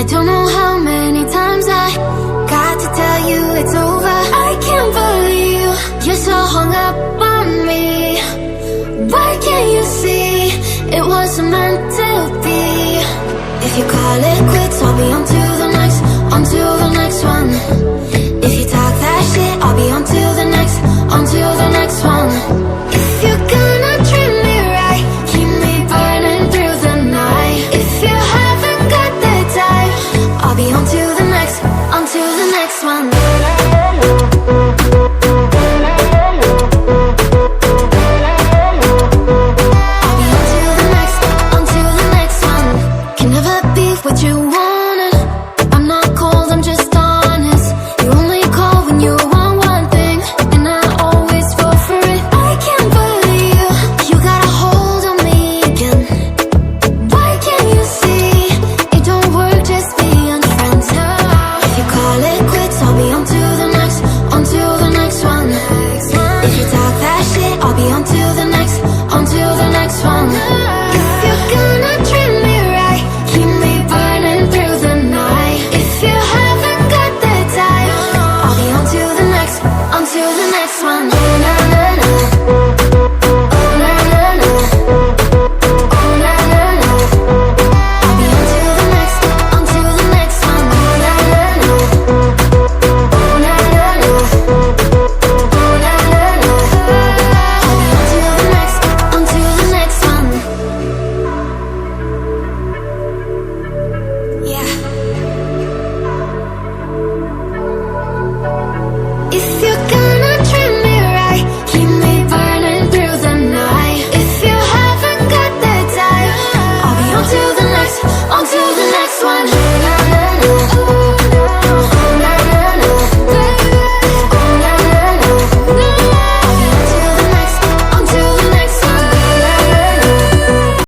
don't know how many times I got to tell you it's over. I can't believe you're so hung up on me. Why can't you see it wasn't meant to be? If you call it quits, I'll be on to the next, on to the next one. If you talk that shit, I'll be on to the next, on to the next one. If you're gonna treat me right, keep me burning through the night. If you haven't got the time, I'll be on to the next, on to the next one. What you wanted, I'm not cold, I'm just honest. You only call when you want one thing, and I always fall for it. I can't believe you got a hold on me again. Why can't you see it don't work just being friends? If you call it quits, I'll be on to the next, on to the next one. If you talk that shit, I'll be on to the next, on to the next one. If you're gonna treat me right, keep me burning through the night. If you haven't got the time, I'll be on to the next, on to the next one. Oh na na na, oh na na na, oh na na na. I'll be on to the next, on to the next one. Oh na na na, oh na na na, oh na na na. I'll be on to the next, on to the next one. Yeah. If you're gonna treat me right, keep me burning through the night. If you haven't got the time, I'll be on to the next, on to